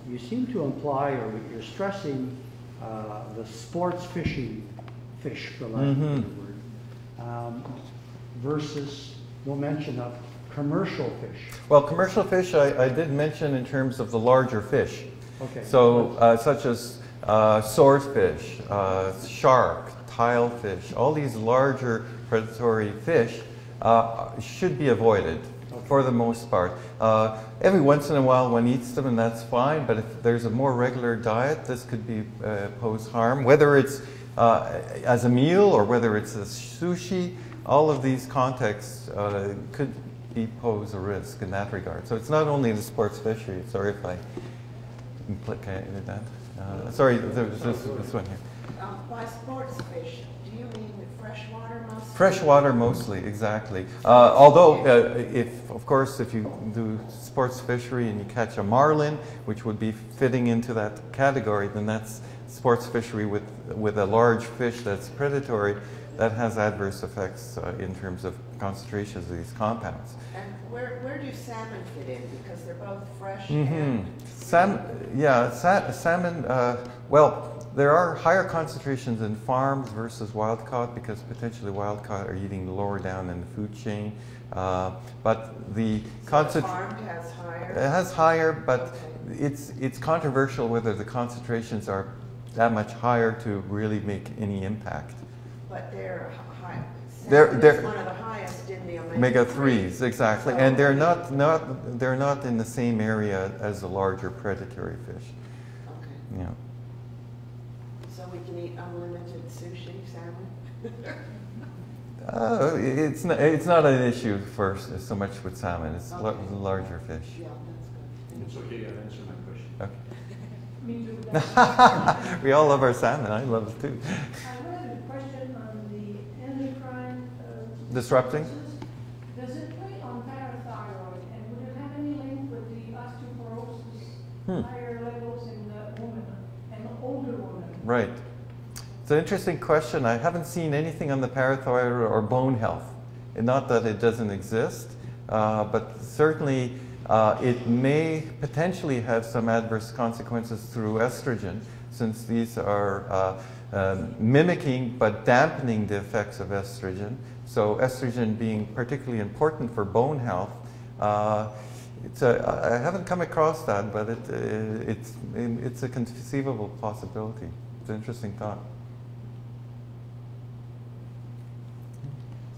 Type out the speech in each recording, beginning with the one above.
you seem to imply, or you're stressing the sports fishing fish, for lack of a better word, versus no mention of commercial fish. Well, commercial fish I did mention in terms of the larger fish. Okay. So such as swordfish, shark, tilefish, all these larger predatory fish should be avoided for the most part. Every once in a while one eats them and that's fine, but if there's a more regular diet, this could be pose harm, whether it's as a meal or whether it's a sushi. All of these contexts could pose a risk in that regard. So it's not only the sports fishery. Sorry if I implicated that. Sorry, there's this one here. By sports fish, do you mean freshwater mostly? Freshwater mostly, exactly. Although, of course, if you do sports fishery and you catch a marlin, which would be fitting into that category, then that's sports fishery with a large fish that's predatory. That has adverse effects in terms of concentrations of these compounds. And where do salmon fit in? Because they're both fresh salmon, well, there are higher concentrations in farms versus wild caught because potentially wild caught are eating lower down in the food chain. But the farmed has higher? It has higher, but it's controversial whether the concentrations are that much higher to really make any impact. But they're high. They're one of the highest in the omega-3s, exactly, so, and they're not in the same area as the larger predatory fish. Okay. Yeah. So we can eat unlimited sushi salmon. It's not an issue for so much with salmon. It's the larger fish. Yeah, that's good. It's okay. I've answered my question. Okay. Me too. We all love our salmon. I love it too. Disrupting? Does it play on parathyroid, and would it have any link with the osteoporosis, higher levels in the women and older women? Right. It's an interesting question. I haven't seen anything on the parathyroid or bone health. And not that it doesn't exist, but certainly it may potentially have some adverse consequences through estrogen, since these are mimicking but dampening the effects of estrogen. So estrogen being particularly important for bone health. I haven't come across that, but it's a conceivable possibility. It's an interesting thought.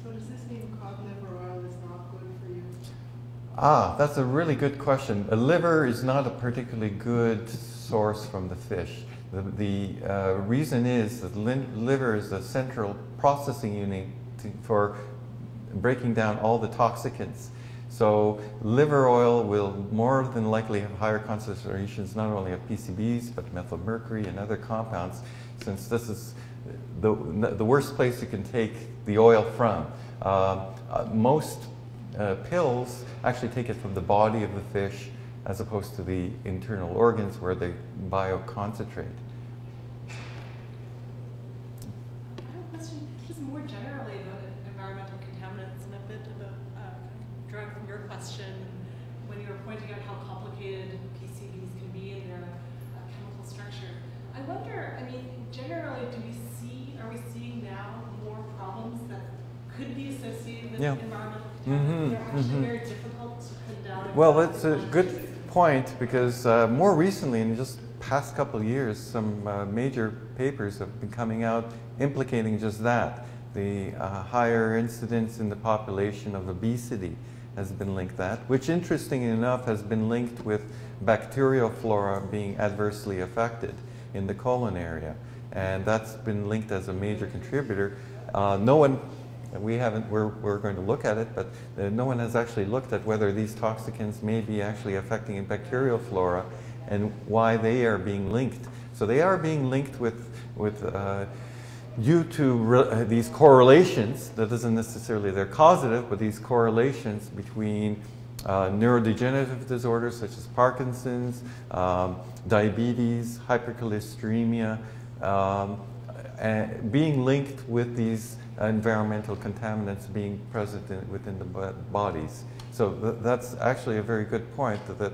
So does this mean cod liver oil is not good for you? That's a really good question. A liver is not a particularly good source from the fish. The reason is that liver is the central processing unit for breaking down all the toxicants. So liver oil will more than likely have higher concentrations not only of PCBs but methylmercury and other compounds, since this is the worst place you can take the oil from. Most pills actually take it from the body of the fish as opposed to the internal organs where they bioconcentrate. When you were pointing out how complicated PCBs can be in their chemical structure. I wonder, I mean, generally, are we seeing now more problems that could be associated with environmental contaminants? They're actually very difficult to pin down. Well, that's a good point, because more recently, in just past couple of years, some major papers have been coming out implicating just that. The higher incidence in the population of obesity has been linked that, which interestingly enough has been linked with bacterial flora being adversely affected in the colon area. And that's been linked as a major contributor. No one, we're going to look at it, but no one has actually looked at whether these toxicants may be actually affecting bacterial flora and why they are being linked. So they are being linked with due to these correlations. That doesn't necessarily, they're causative, but these correlations between neurodegenerative disorders such as Parkinson's, diabetes, hypercholesteremia, and being linked with these environmental contaminants being present within the bodies. So that's actually a very good point, that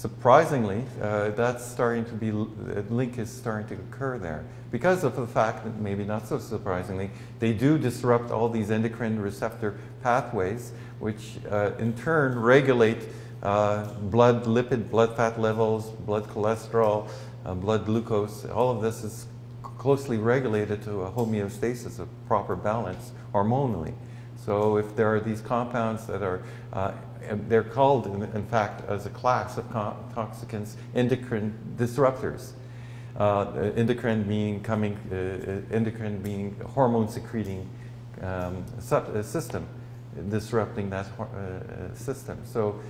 surprisingly, that's starting to be, link is starting to occur there. Because of the fact that, maybe not so surprisingly, they do disrupt all these endocrine receptor pathways, which in turn regulate blood lipid, blood fat levels, blood cholesterol, blood glucose. All of this is closely regulated to a homeostasis, a proper balance hormonally. So if there are these compounds that are, they're called, in fact, as a class of toxicants, endocrine disruptors. Endocrine meaning endocrine being hormone secreting system, disrupting that system. So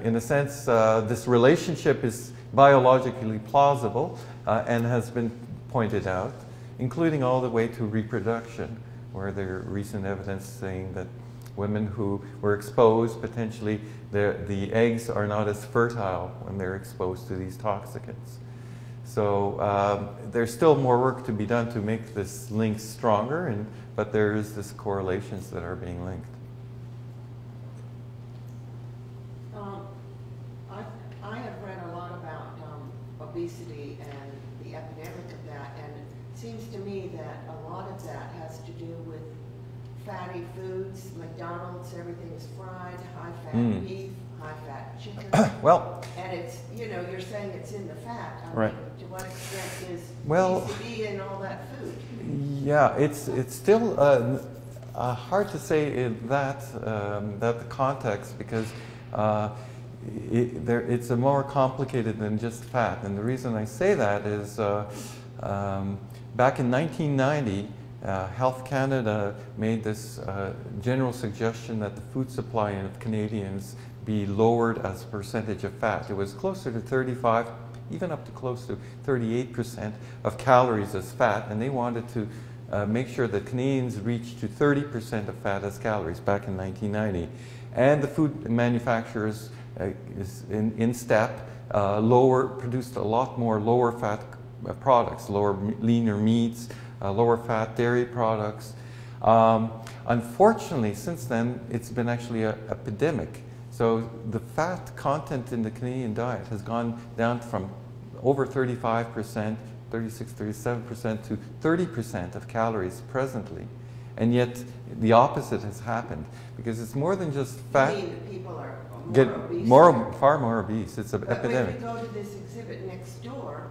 in a sense, this relationship is biologically plausible and has been pointed out, including all the way to reproduction, where there are recent evidence saying that women who were exposed, potentially the eggs are not as fertile when they're exposed to these toxicants. So there's still more work to be done to make this link stronger, but there is this correlations that are being linked. I have read a lot about obesity and the epidemic of that, and it seems to me that a lot of that has to do with fatty foods. McDonald's, everything is fried, high-fat beef, high-fat chicken. Well, and it's, you know, you're saying it's in the fat. I right. mean, to what extent is well, obesity in all that food? Yeah, it's still hard to say in that the context, because it's a more complicated than just fat. And the reason I say that is back in 1990, Health Canada made this general suggestion that the food supply of Canadians be lowered as a percentage of fat. It was closer to 35, even up to close to 38% of calories as fat, and they wanted to make sure that Canadians reached to 30% of fat as calories back in 1990. And the food manufacturers is in step, produced a lot more lower fat products, leaner meats, lower fat dairy products. Unfortunately, since then, it's been actually an epidemic. So the fat content in the Canadian diet has gone down from over 35%, 36, 37% to 30% of calories presently. And yet the opposite has happened, because it's more than just fat. You mean people are obese? Far more obese. It's an epidemic. But when you go to this exhibit next door,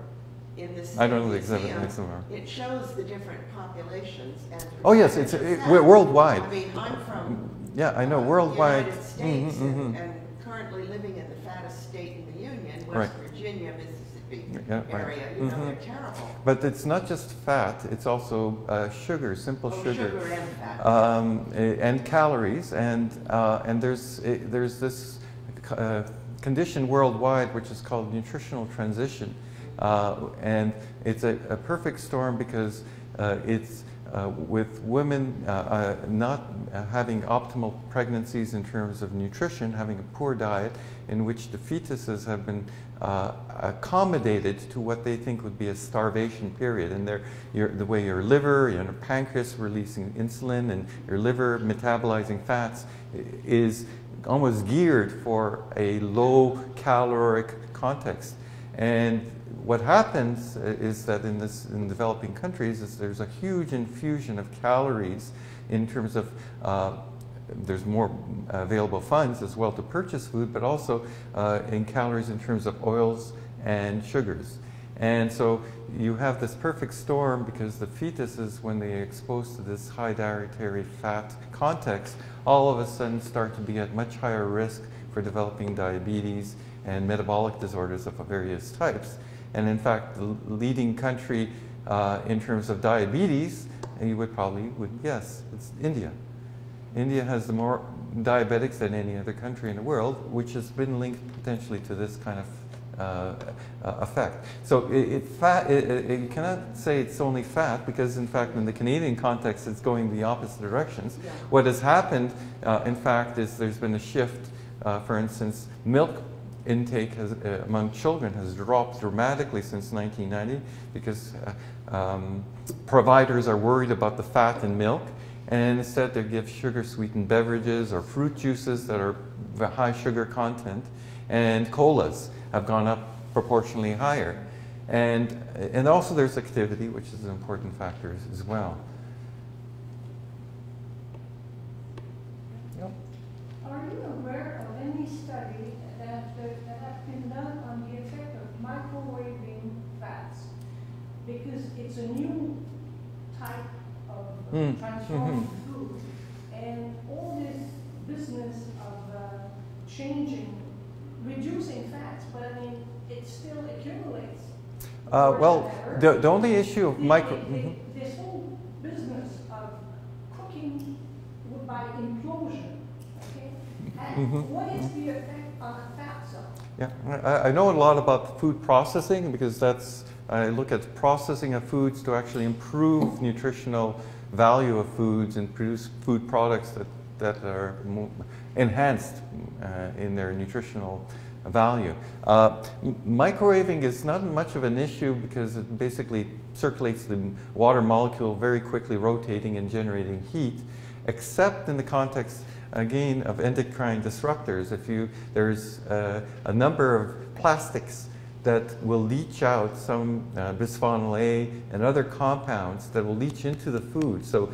in this I don't know the exhibit next door. It shows the different populations. And oh yes, it's worldwide. I mean, I'm from yeah, I know, worldwide. United States and currently living in the fattest state in the Union, West Virginia, Mississippi area. You know, they're terrible. But it's not just fat; it's also sugar, simple sugar, sugar and fat, and calories, and there's this condition worldwide which is called nutritional transition. And it's a perfect storm, because it's with women not having optimal pregnancies in terms of nutrition, having a poor diet in which the fetuses have been accommodated to what they think would be a starvation period. And the way your liver, your pancreas releasing insulin, and your liver metabolizing fats is almost geared for a low caloric context. And what happens is that in developing countries is there's a huge infusion of calories in terms of there's more available funds as well to purchase food, but also in calories in terms of oils and sugars. And so you have this perfect storm, because the fetuses, when they are exposed to this high dietary fat context, all of a sudden start to be at much higher risk for developing diabetes and metabolic disorders of various types. And in fact, the leading country in terms of diabetes, and you would guess, it's India. India has more diabetics than any other country in the world, which has been linked potentially to this kind of effect. So you cannot say it's only fat, because in fact in the Canadian context it's going the opposite directions. Yeah. What has happened, in fact, is there's been a shift. For instance, milk intake among children has dropped dramatically since 1990, because providers are worried about the fat in milk, and instead they give sugar-sweetened beverages or fruit juices that are high sugar content, and colas. have gone up proportionally higher. And also there's activity, which is an important factor as well. Yep. Are you aware of any study that have been done on the effect of microwaving fats? Because it's a new type of transformed food, and all this business of reducing fats, but I mean, it still accumulates. Well, the only issue of This whole business of cooking by implosion, okay? And what is the effect on a fat cell? Yeah, I know a lot about food processing because I look at processing of foods to actually improve nutritional value of foods and produce food products that are enhanced in their nutritional value. Microwaving is not much of an issue because it basically circulates the water molecule very quickly, rotating and generating heat, except in the context, again, of endocrine disruptors. There's a number of plastics that will leach out some bisphenol A and other compounds that will leach into the food. So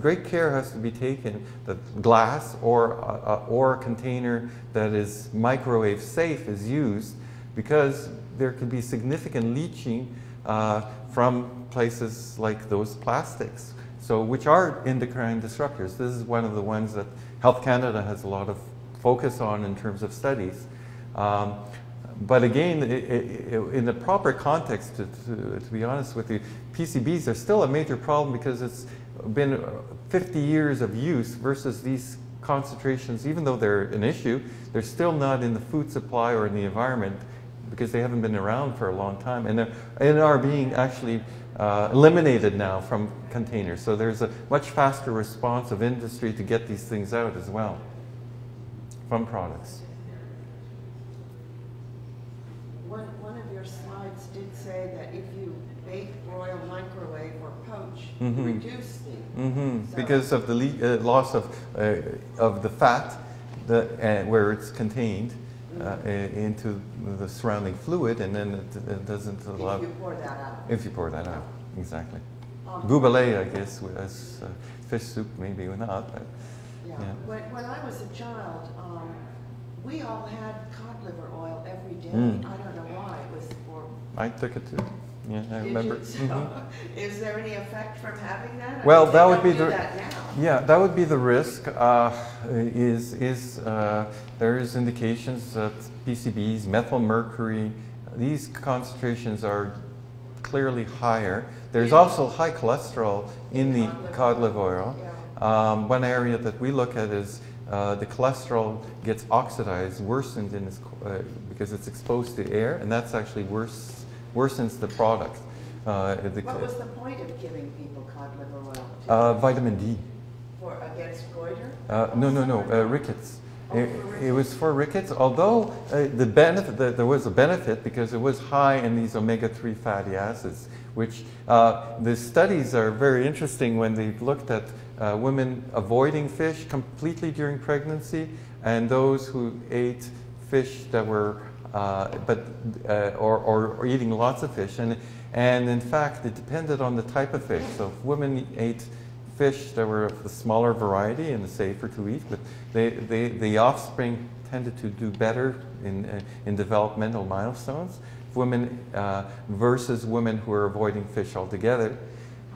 great care has to be taken that glass or a container that is microwave safe is used, because there can be significant leaching from places like those plastics, which are endocrine disruptors. This is one of the ones that Health Canada has a lot of focus on in terms of studies. But again, in the proper context, to be honest with you, PCBs are still a major problem because it's been 50 years of use versus these concentrations. Even though they're an issue, they're still not in the food supply or in the environment because they haven't been around for a long time, and are being actually eliminated now from containers. So there's a much faster response of industry to get these things out as well from products. One of your slides did say that if you bake, broil, microwave, or poach, you reduce the... Because of the loss of the fat where it's contained into the surrounding fluid, and then it doesn't allow... If you pour that out. If you pour that out, exactly. Goubelette, I guess, as fish soup, maybe not. But, yeah. When I was a child, we all had cod liver oil every day. I don't know why. It was for... I took it too. Yeah, I remember. Is there any effect from having that? Well, I mean, that would be that would be the risk. There is indications that PCBs, methyl mercury, these concentrations are clearly higher. There's also high cholesterol in the cod liver oil. One area that we look at is the cholesterol gets oxidized, worsened because it's exposed to air, and that's actually worsens the product. What was the point of giving people cod liver oil? Vitamin D. Against goiter? No, rickets. It was for rickets, although there was a benefit because it was high in these omega-3 fatty acids, which the studies are very interesting when they've looked at women avoiding fish completely during pregnancy and those who ate fish that were or eating lots of fish, and in fact it depended on the type of fish. So if women ate fish that were of the smaller variety and safer to eat, but the offspring tended to do better in developmental milestones. Women versus women who were avoiding fish altogether.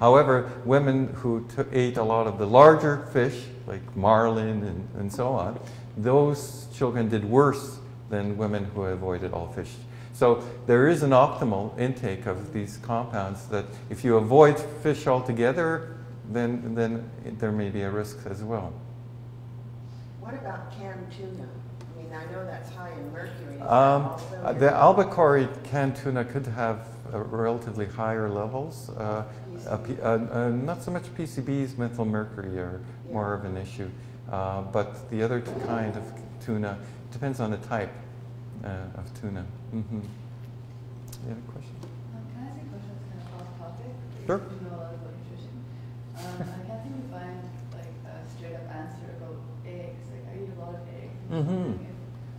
However, women who ate a lot of the larger fish, like marlin and so on, those children did worse than women who avoided all fish. So there is an optimal intake of these compounds that if you avoid fish altogether, then there may be a risk as well. What about canned tuna? I mean, I know that's high in mercury. The albacore canned tuna could have relatively higher levels. Not so much PCBs, methyl mercury are more of an issue. But the other kind of tuna depends on the type of tuna. You have a question? Can I ask a question that's kind of off topic? Sure. You know a lot about nutrition. I can't seem to find like a straight up answer about eggs. Like I eat a lot of eggs.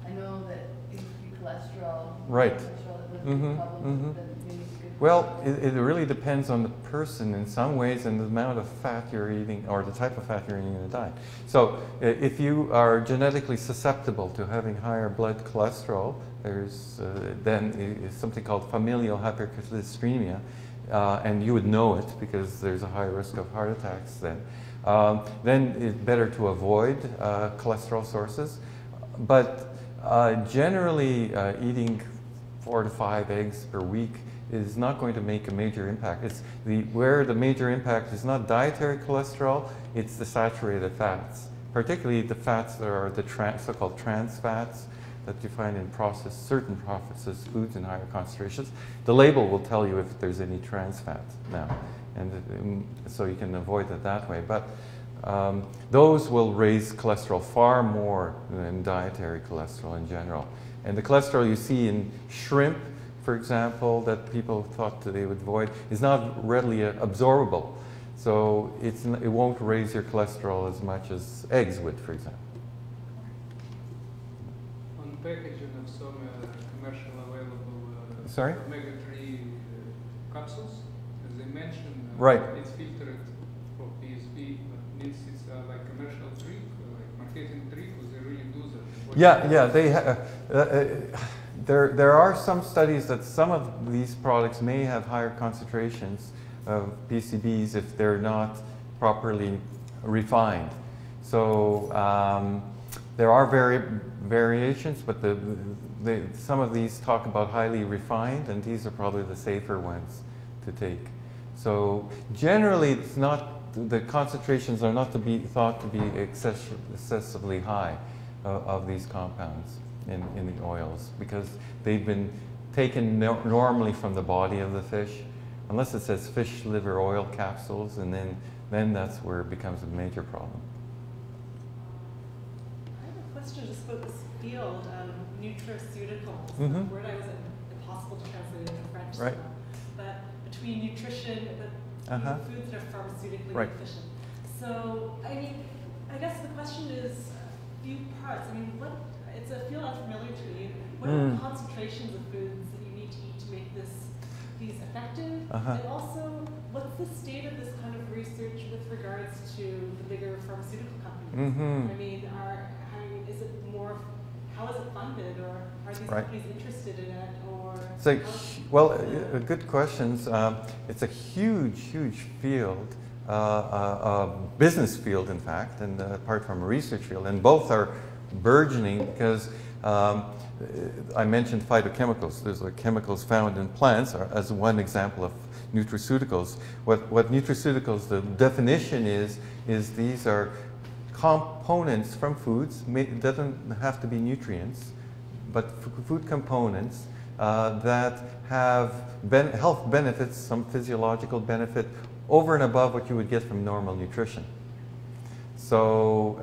I know that it can be cholesterol Right. cholesterol, the Mhm, problem mhm. that maybe is good. Well, it really depends on the person in some ways and the amount of fat you're eating or the type of fat you're eating in the diet. So if you are genetically susceptible to having higher blood cholesterol, there's then something called familial hypercholesterolemia, and you would know it because there's a high risk of heart attacks then. Then it's better to avoid cholesterol sources. But generally eating 4 to 5 eggs per week is not going to make a major impact. It's where the major impact is not dietary cholesterol, it's the saturated fats, particularly the fats that are the so-called trans fats that you find in certain processed foods in higher concentrations. The label will tell you if there's any trans fat now, and so you can avoid it that way. But those will raise cholesterol far more than dietary cholesterol in general. And the cholesterol you see in shrimp, for example, that people thought that they would avoid, is not readily absorbable. So it won't raise your cholesterol as much as eggs would, for example. On packaging of some commercial available Sorry? omega-3 capsules, as they mentioned, Right. it's filtered for PSP, but means it's like commercial trick, like marketing trick, or they really do that? What Yeah, there are some studies that some of these products may have higher concentrations of PCBs if they're not properly refined. So there are variations, but some of these talk about highly refined, and these are probably the safer ones to take. So generally, it's not, the concentrations are not to be thought to be excessively high of these compounds in the oils, because they've been taken normally from the body of the fish, unless it says fish liver oil capsules, and then that's where it becomes a major problem. I have a question just about this field of nutraceuticals. Mhm. The word I was impossible to translate into French. Right. But between nutrition, the Uh-huh. foods that are pharmaceutically Right. efficient. So, I mean, I guess the question is a few parts. I mean, it's a field unfamiliar to me. What are the concentrations of foods that you need to eat to make these effective? Uh-huh. And also, what's the state of this kind of research with regards to the bigger pharmaceutical companies? Mhm. I mean, is it more, how is it funded, or are these Right. companies interested in it, or? So, how- well, good questions. It's a huge field, business field, in fact, and apart from a research field, and both are burgeoning because I mentioned phytochemicals. There's chemicals found in plants as one example of nutraceuticals. What nutraceuticals, the definition is these are components from foods. It doesn't have to be nutrients, but food components that have health benefits, some physiological benefit, over and above what you would get from normal nutrition. So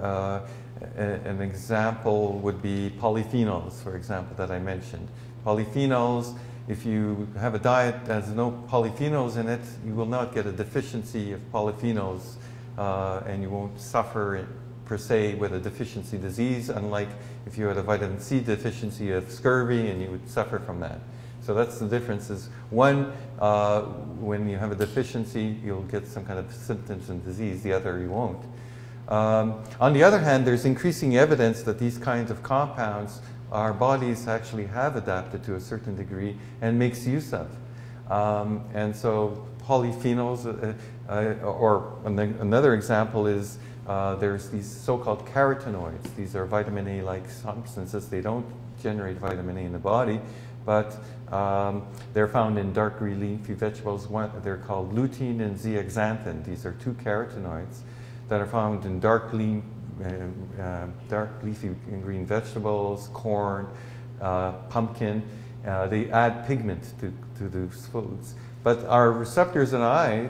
an example would be polyphenols, for example, that I mentioned. Polyphenols, if you have a diet that has no polyphenols in it, you will not get a deficiency of polyphenols, and you won't suffer per se with a deficiency disease, unlike if you had a vitamin C deficiency of scurvy, and you would suffer from that. So that's the difference. Is one, when you have a deficiency, you'll get some kind of symptoms and disease. The other, you won't. On the other hand, there's increasing evidence that these kinds of compounds our bodies actually have adapted to a certain degree and makes use of. And so polyphenols, or another example is there's these so-called carotenoids. These are vitamin A-like substances. They don't generate vitamin A in the body, but they're found in dark green leafy vegetables. They're called lutein and zeaxanthin. These are two carotenoids that are found in dark leafy green vegetables, corn, pumpkin. They add pigment to those foods. But our receptors in the eye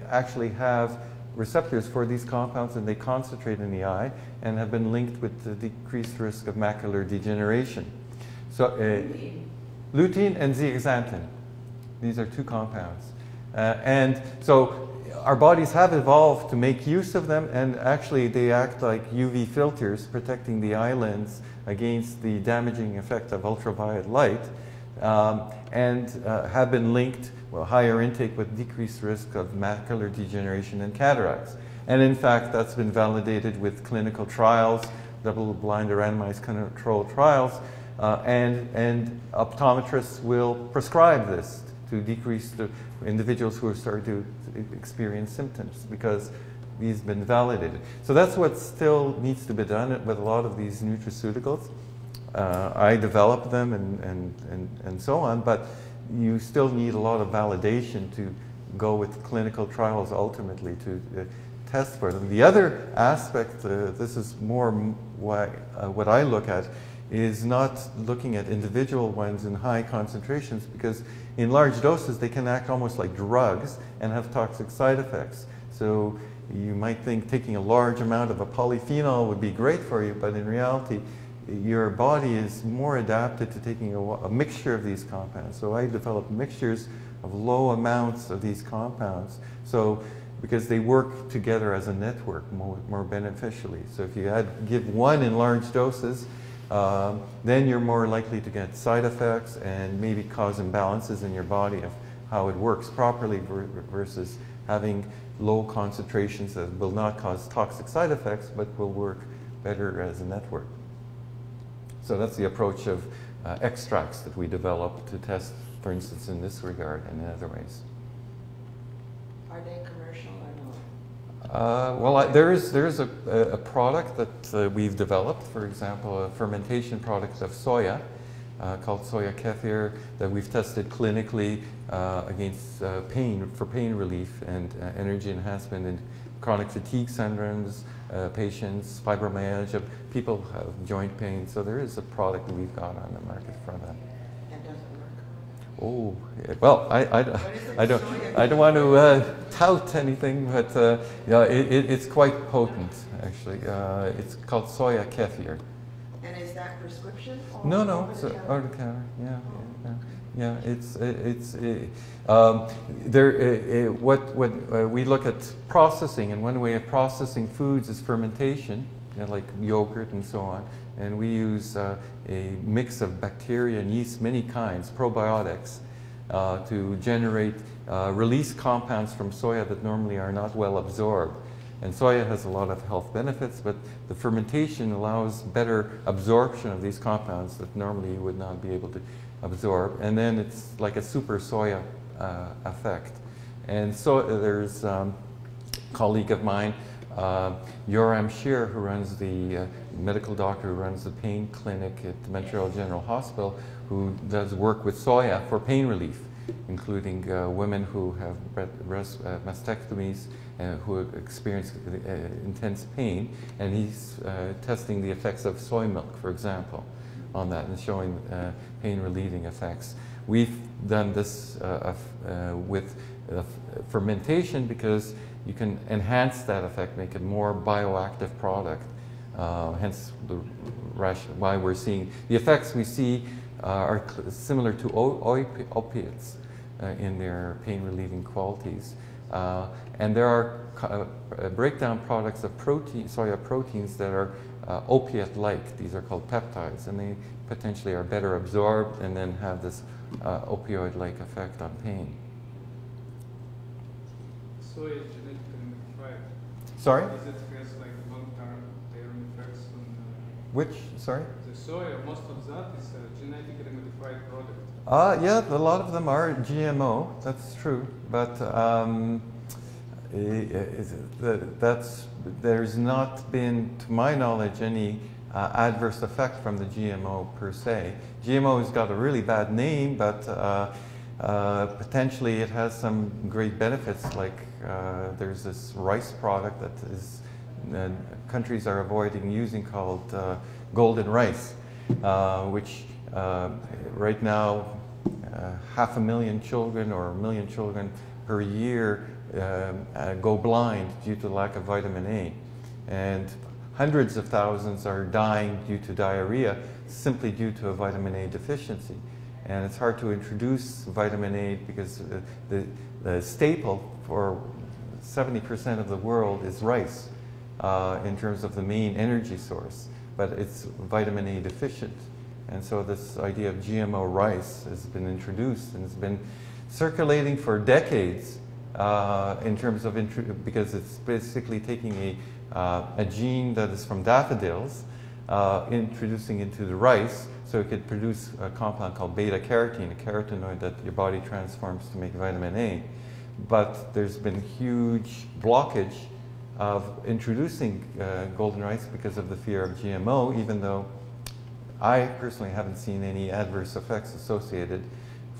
actually have receptors for these compounds, and they concentrate in the eye and have been linked with the decreased risk of macular degeneration. So lutein and zeaxanthin, these are two compounds. And so our bodies have evolved to make use of them, and actually they act like UV filters, protecting the eye lens against the damaging effect of ultraviolet light. and have been linked, well, higher intake with decreased risk of macular degeneration and cataracts. And in fact, that's been validated with clinical trials, double-blind randomized controlled trials, and optometrists will prescribe this to decrease the individuals who are starting to experience symptoms because these have been validated. So that's what still needs to be done with a lot of these nutraceuticals. I develop them and so on, but you still need a lot of validation to go with clinical trials ultimately to test for them. The other aspect, this is more what I look at, is not looking at individual ones in high concentrations, because in large doses they can act almost like drugs and have toxic side effects. So you might think taking a large amount of a polyphenol would be great for you, but in reality your body is more adapted to taking a mixture of these compounds. So I develop mixtures of low amounts of these compounds, so because they work together as a network more beneficially. So if you give one in large doses, then you're more likely to get side effects and maybe cause imbalances in your body of how it works properly versus having low concentrations that will not cause toxic side effects but will work better as a network. So that's the approach of extracts that we develop to test, for instance, in this regard and in other ways. Are they commercial or no? Well, there is a product that we've developed, for example, a fermentation product of soya called soya kefir that we've tested clinically against for pain relief and energy enhancement in chronic fatigue syndromes, patients, fibromyalgia, people who have joint pain. So there is a product that we've got on the market for that. And does it work? Oh, well, I don't want to tout anything, but yeah, it's quite potent, actually. It's called soya kefir. And is that prescription? Or No, it's over-the-counter? over the counter. Yeah. What we look at processing, and one way of processing foods is fermentation, like yogurt and so on. And we use a mix of bacteria and yeast, many kinds, probiotics, to generate release compounds from soya that normally are not well absorbed. And soya has a lot of health benefits, but the fermentation allows better absorption of these compounds that normally you would not be able to absorb. And then it's like a super soya effect. And so there's a colleague of mine, Yoram Shir, who runs the medical doctor who runs the pain clinic at the Montreal General Hospital, who does work with soya for pain relief, including women who have mastectomies who experience intense pain, and he's testing the effects of soy milk, for example, on that and showing pain relieving effects. We've done this with fermentation because you can enhance that effect, make it more bioactive product. Hence why we're seeing the effects we see are similar to opiates in their pain relieving qualities. And there are breakdown products of soya proteins that are opiate-like. These are called peptides, and they potentially are better absorbed and then have this opioid-like effect on pain. Soy is genetically modified. Sorry? Does it has like long-term effects on Which? Sorry? the soya? Most of that is a genetically modified product. Yeah, a lot of them are GMO. That's true, but there's not been, to my knowledge, any adverse effect from the GMO per se. GMO has got a really bad name, but potentially it has some great benefits. Like there's this rice product that is countries are avoiding using called golden rice, which right now 500,000 children or 1 million children per year go blind due to lack of vitamin A, and hundreds of thousands are dying due to diarrhea simply due to a vitamin A deficiency. And it's hard to introduce vitamin A because the staple for 70% of the world is rice in terms of the main energy source, but it's vitamin A deficient. And so this idea of GMO rice has been introduced and has been circulating for decades in terms of, because it's basically taking a gene that is from daffodils, introducing into the rice, so it could produce a compound called beta-carotene, a carotenoid that your body transforms to make vitamin A. But there's been huge blockage of introducing golden rice because of the fear of GMO, even though I personally haven't seen any adverse effects associated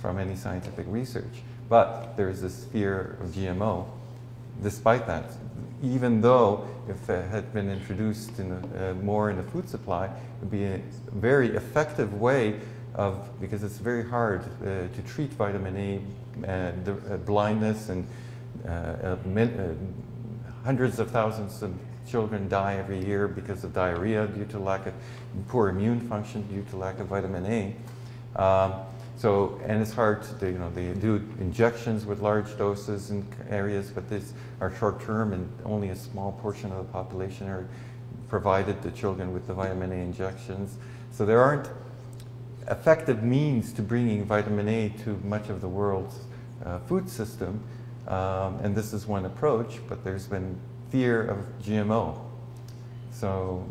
from any scientific research. But there's this fear of GMO. Despite that, even though if it had been introduced more in the food supply, it would be a very effective way of, because it's very hard to treat vitamin A blindness, and hundreds of thousands of children die every year because of diarrhea due to lack of poor immune function due to lack of vitamin A. And it's hard to do, they do injections with large doses in areas, but these are short-term and only a small portion of the population are provided to children with the vitamin A injections. So there aren't effective means to bringing vitamin A to much of the world's food system. And this is one approach, but there's been fear of GMO. So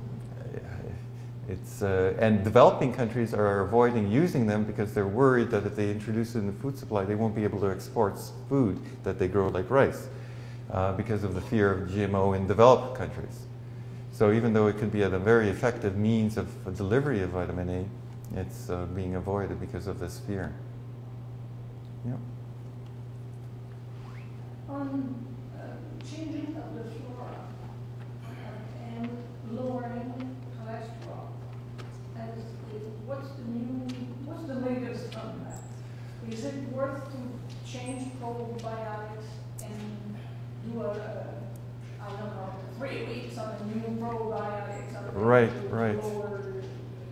it's, and developing countries are avoiding using them because they're worried that if they introduce it in the food supply, they won't be able to export food that they grow like rice because of the fear of GMO in developed countries. So even though it could be a very effective means of delivery of vitamin A, it's being avoided because of this fear. Yeah. On changing of the flora and lowering cholesterol, what's the latest on that? Is it worth to change probiotics and do I don't know, 3 weeks on a new probiotics? Right. Lower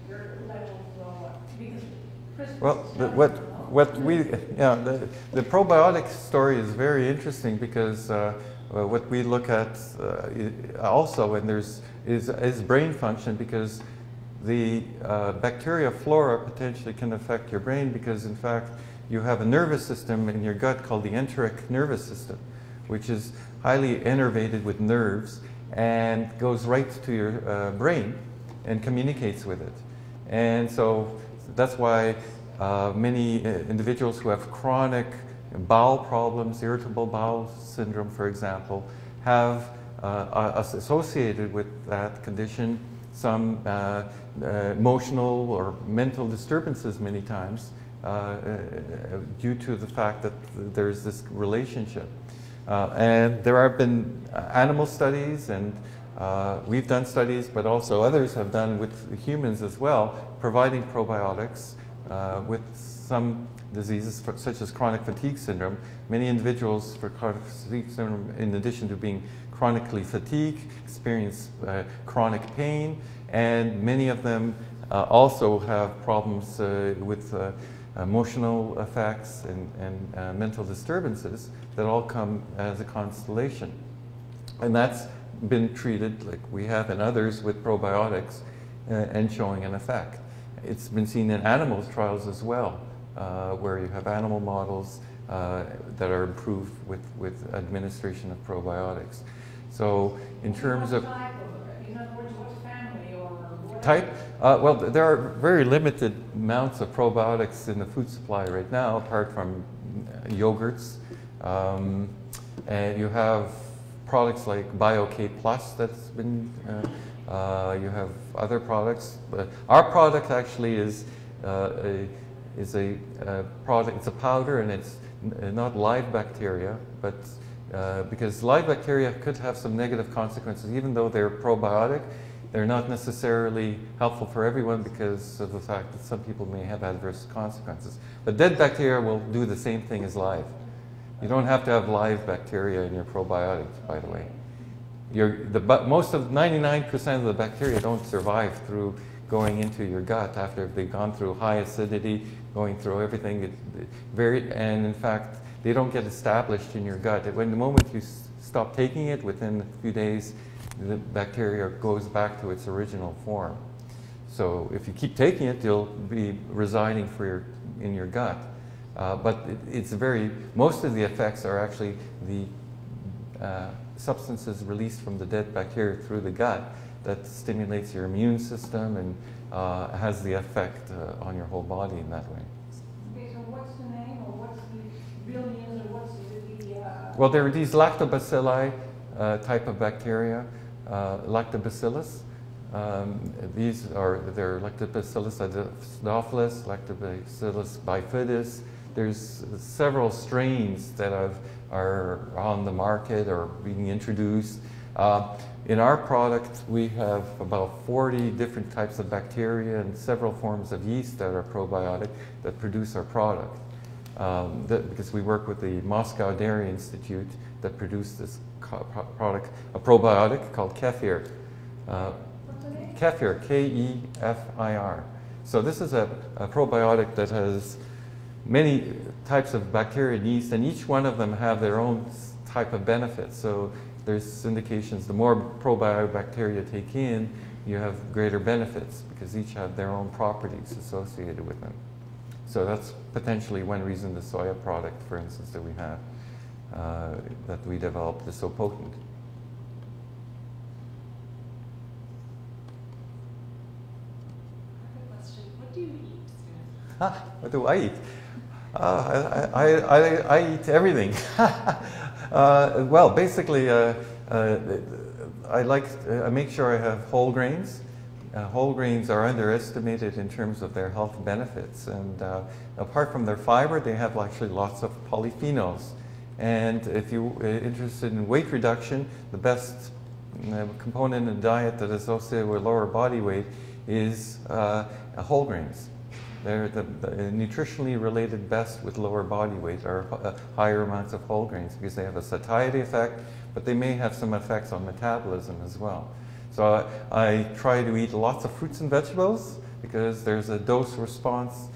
your level of, because well, what we, the probiotic story is very interesting because what we look at also, and is brain function, because the bacteria flora potentially can affect your brain, because in fact you have a nervous system in your gut called the enteric nervous system, which is highly innervated with nerves and goes right to your brain and communicates with it. And so that's why many individuals who have chronic bowel problems, irritable bowel syndrome, for example, have associated with that condition some emotional or mental disturbances many times due to the fact that there's this relationship. And there have been animal studies, and we've done studies, but also others have done with humans as well, providing probiotics with some diseases such as chronic fatigue syndrome. Many individuals for chronic fatigue syndrome, in addition to being chronically fatigued, experience chronic pain, and many of them also have problems with emotional effects and mental disturbances that all come as a constellation. And that's been treated, like we have in others, with probiotics and showing an effect. It's been seen in animal trials as well, where you have animal models that are improved with administration of probiotics. So in terms of type of, in other words, what family or what type, well, there are very limited amounts of probiotics in the food supply right now, apart from yogurts. And you have products like BioK Plus that's been, you have other products. Our product actually is a product, it's a powder, and it's not live bacteria, but because live bacteria could have some negative consequences. Even though they're probiotic, they're not necessarily helpful for everyone because of the fact that some people may have adverse consequences. But dead bacteria will do the same thing as live. You don't have to have live bacteria in your probiotics, by the way. Most of 99% of the bacteria don't survive through going into your gut after they've gone through high acidity, going through everything. And in fact, they don't get established in your gut. When the moment you stop taking it, within a few days, the bacteria goes back to its original form. So if you keep taking it, you'll be residing in your gut. But most of the effects are actually the substances released from the dead bacteria through the gut that stimulates your immune system and has the effect on your whole body in that way. Okay, so what's the name, or what's the billions, or what's the Well, there are these lactobacilli type of bacteria, lactobacillus. They're Lactobacillus acidophilus, Lactobacillus bifidus. There's several strains that are on the market or being introduced. In our product, we have about 40 different types of bacteria and several forms of yeast that are probiotic that produce our product. Because we work with the Moscow Dairy Institute that produced this product, a probiotic called kefir. Kefir, K-E-F-I-R. So this is a probiotic that has many types of bacteria and yeast, and each one of them have their own type of benefits. So there's indications the more probiotic bacteria take in, you have greater benefits because each have their own properties associated with them. So that's potentially one reason the soya product, for instance, that we have, that we developed is so potent. What do you eat? What do I eat? I eat everything. Well, basically, I make sure I have whole grains. Whole grains are underestimated in terms of their health benefits, and apart from their fiber, they have actually lots of polyphenols. And if you're interested in weight reduction, the best component in diet that is associated with lower body weight is whole grains. They're the nutritionally related best with lower body weight are higher amounts of whole grains because they have a satiety effect, but they may have some effects on metabolism as well. So I try to eat lots of fruits and vegetables because there's a dose response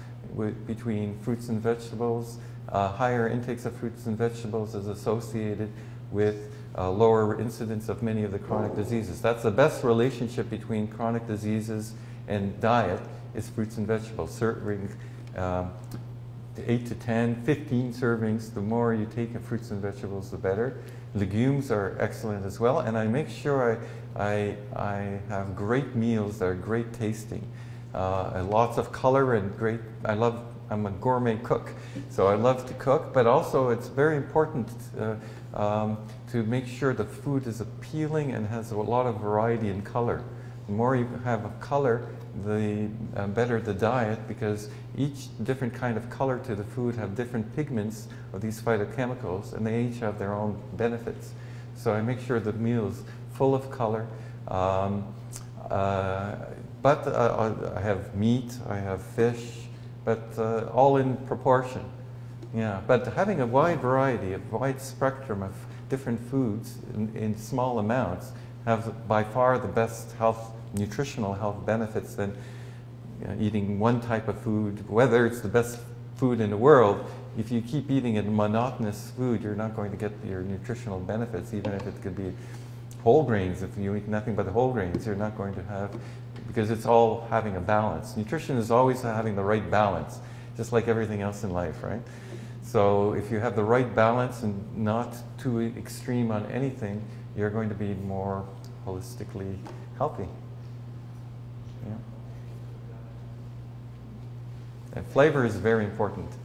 between fruits and vegetables. Higher intakes of fruits and vegetables is associated with lower incidence of many of the chronic diseases. That's the best relationship between chronic diseases and diet is fruits and vegetables. Serving 8 to 10, 15 servings, the more you take of fruits and vegetables, the better. Legumes are excellent as well, and I make sure I have great meals that are great tasting. Lots of color and great, I'm a gourmet cook, so I love to cook, but also it's very important to make sure the food is appealing and has a lot of variety in color. The more you have of color, the better the diet, because each different kind of color to the food have different pigments of these phytochemicals, and they each have their own benefits. So I make sure the meal is full of color. But I have meat, I have fish, but all in proportion. Yeah, but having a wide variety, a wide spectrum of different foods in small amounts have by far the best nutritional health benefits than eating one type of food. Whether it's the best food in the world, if you keep eating a monotonous food, you're not going to get your nutritional benefits, even if it could be whole grains. If you eat nothing but whole grains, you're not going to have, because it's all having a balance. Nutrition is always having the right balance, just like everything else in life, right? So if you have the right balance and not too extreme on anything, you're going to be more holistically healthy. Yeah. And flavor is very important.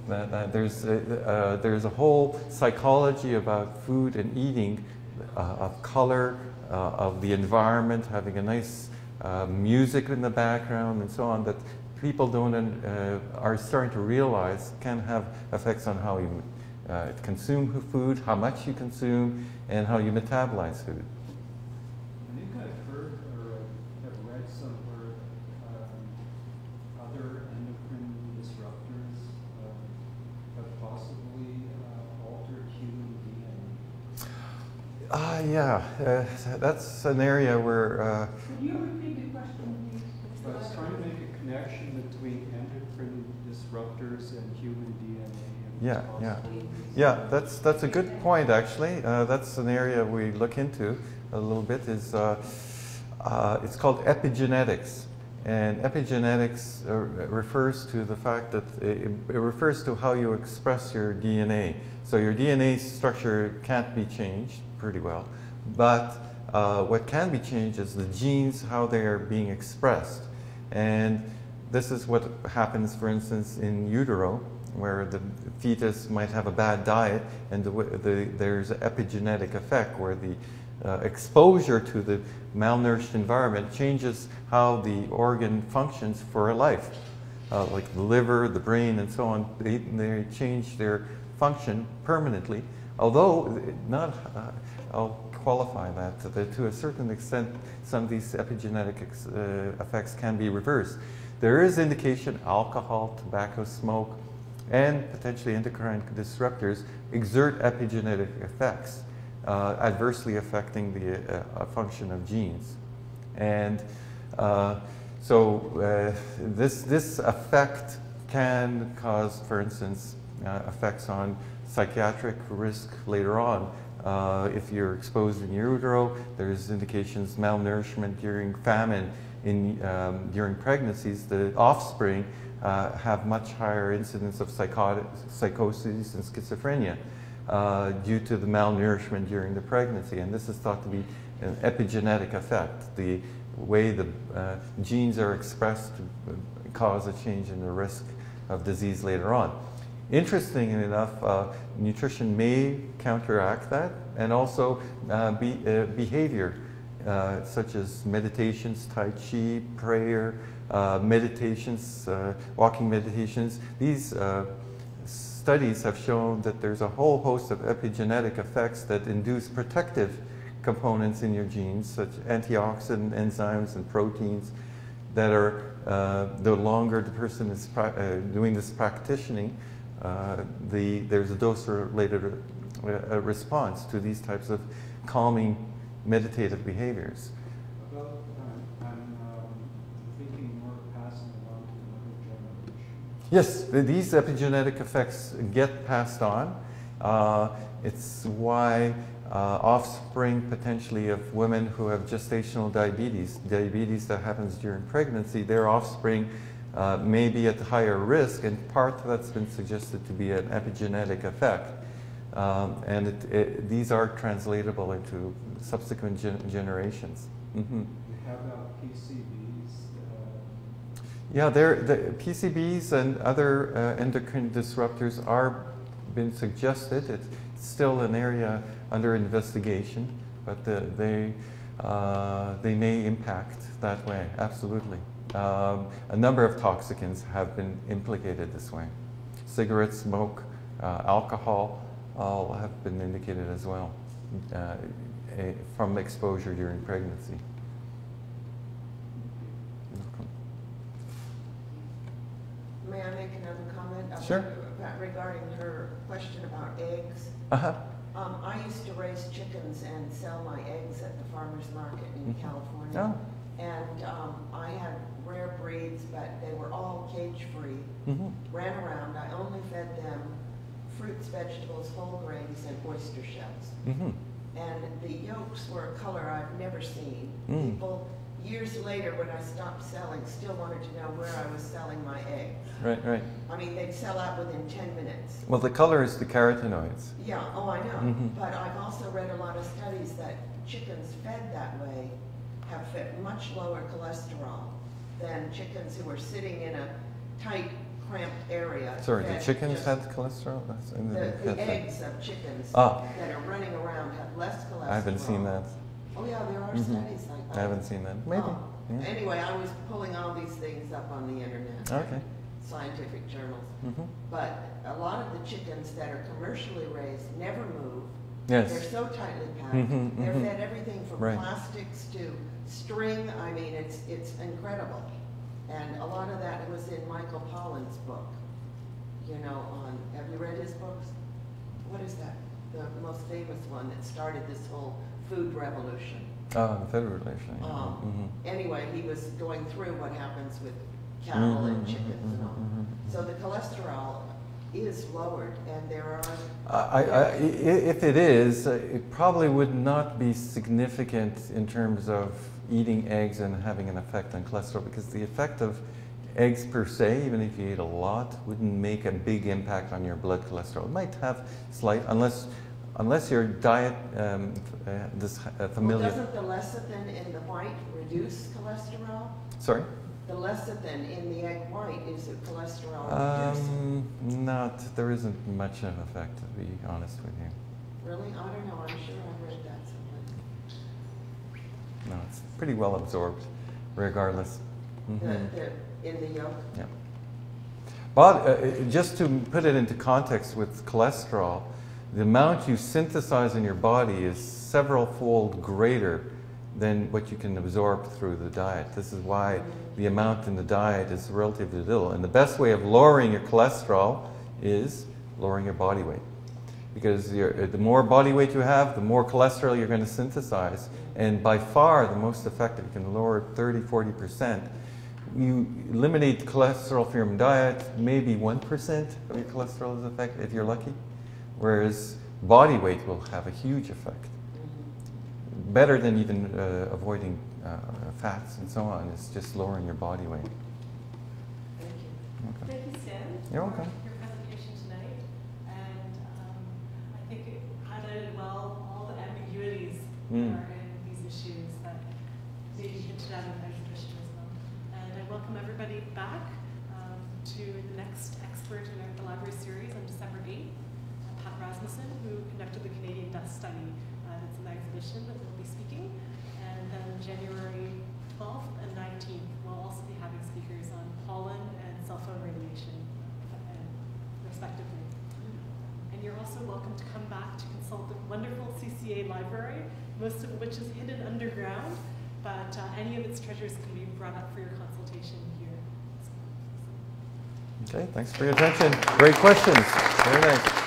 There's a whole psychology about food and eating, of color, of the environment, having a nice music in the background and so on, that people are starting to realize can have effects on how you consume food, how much you consume, and how you metabolize food. I think I've heard or have read somewhere other endocrine disruptors have possibly altered human DNA. Yeah, that's an area where... Could you repeat the question, please? I was trying to make a connection between endocrine disruptors and human DNA. Yeah, that's a good point, actually. That's an area we look into a little bit. It's called epigenetics. And epigenetics refers to the fact that it refers to how you express your DNA. So your DNA structure can't be changed pretty well, but what can be changed is the genes, how they are being expressed. And this is what happens, for instance, in utero, where the fetus might have a bad diet, and there's an epigenetic effect where the exposure to the malnourished environment changes how the organ functions for a life. Like the liver, the brain, and so on, they change their function permanently, although not, I'll qualify that, to a certain extent, some of these epigenetic effects can be reversed. There is indication alcohol, tobacco smoke, and potentially endocrine disruptors exert epigenetic effects, adversely affecting the function of genes. And this effect can cause, for instance, effects on psychiatric risk later on. If you're exposed in utero, there's indications malnourishment during famine, during pregnancies, the offspring have much higher incidence of psychosis and schizophrenia due to the malnourishment during the pregnancy. And this is thought to be an epigenetic effect, the way the genes are expressed to cause a change in the risk of disease later on. Interestingly enough, nutrition may counteract that, and also behavior, such as meditations, Tai Chi, prayer, meditations, walking meditations. These studies have shown that there's a whole host of epigenetic effects that induce protective components in your genes, such as antioxidant enzymes and proteins, that are, the longer the person is doing this practicing, there's a dose-related response to these types of calming meditative behaviors. About, I'm thinking more passing along to another generation. Yes, these epigenetic effects get passed on. It's why offspring potentially of women who have gestational diabetes that happens during pregnancy, their offspring may be at higher risk, and part of that's been suggested to be an epigenetic effect. And these are translatable into subsequent generations. Mm-hmm. We have PCBs. Yeah, the PCBs and other endocrine disruptors are been suggested. It's still an area under investigation, but they may impact that way, absolutely. A number of toxicants have been implicated this way. Cigarette smoke, alcohol, all have been indicated as well from exposure during pregnancy. May I make another comment? Sure. Regarding her question about eggs. Uh-huh. I used to raise chickens and sell my eggs at the farmer's market in California. Oh. And I had rare breeds, but they were all cage-free. Mm-hmm. Ran around. I only fed them fruits, vegetables, whole grains, and oyster shells. Mm-hmm. And the yolks were a color I've never seen. Mm. People, years later when I stopped selling, still wanted to know where I was selling my eggs. Right, right. I mean, they'd sell out within 10 minutes. Well, the color is the carotenoids. Yeah, oh, I know. Mm-hmm. But I've also read a lot of studies that chickens fed that way have much lower cholesterol than chickens who are sitting in a tight, cramped area. Sorry, the chickens had cholesterol? The eggs of chickens that are running around have less cholesterol. I haven't seen that. Oh yeah, there are Mm-hmm. studies like that. I haven't seen that. Maybe. Yeah. Anyway, I was pulling all these things up on the internet. Okay. Scientific journals. Mm-hmm. But a lot of the chickens that are commercially raised never move. Yes. They're so tightly packed. Mhm, They're mhm. fed everything from Right. plastics to string. I mean, it's incredible. And a lot of that was in Michael Pollan's book. You know, have you read his books? What is that? The most famous one that started this whole food revolution. Oh, the Federal Relation. Yeah. Mm-hmm. Anyway, he was going through what happens with cattle and Mhm, chickens and all. mhm, So the cholesterol is lowered, and there are. If it is, it probably would not be significant in terms of eating eggs and having an effect on cholesterol, because the effect of eggs per se, even if you ate a lot, wouldn't make a big impact on your blood cholesterol. It might have slight, unless your diet familiar. Well, doesn't the lecithin in the white reduce cholesterol? Sorry? The lecithin in the egg white, is it cholesterol reducing? There isn't much of an effect, to be honest with you. Really? I don't know. I'm sure I read that somewhere. No, it's pretty well absorbed, regardless. In the yolk? Yeah. But just to put it into context with cholesterol, the amount you synthesize in your body is several-fold greater than what you can absorb through the diet. This is why the amount in the diet is relatively little. And the best way of lowering your cholesterol is lowering your body weight. Because the more body weight you have, the more cholesterol you're going to synthesize. And by far the most effective, you can lower 30–40%. You eliminate cholesterol from your diet, maybe 1% of your cholesterol is affected, if you're lucky. Whereas body weight will have a huge effect. Better than even avoiding fats and so on. It's just lowering your body weight. Thank you. Okay. Thank you, Stan. You're welcome. For your presentation tonight. And I think it highlighted well all the ambiguities that are in these issues that maybe hinted at in exhibition as well. And I welcome everybody back to the next expert in the library series on December 8th, Pat Rasmussen, who conducted the Canadian dust study that's in the exhibition that will be speaking. And then January 12th and 19th, we'll also be having speakers on pollen and cell phone radiation, respectively. And you're also welcome to come back to consult the wonderful CCA library, most of which is hidden underground, but any of its treasures can be brought up for your consultation here. Okay, thanks for your attention. Great questions. Very nice.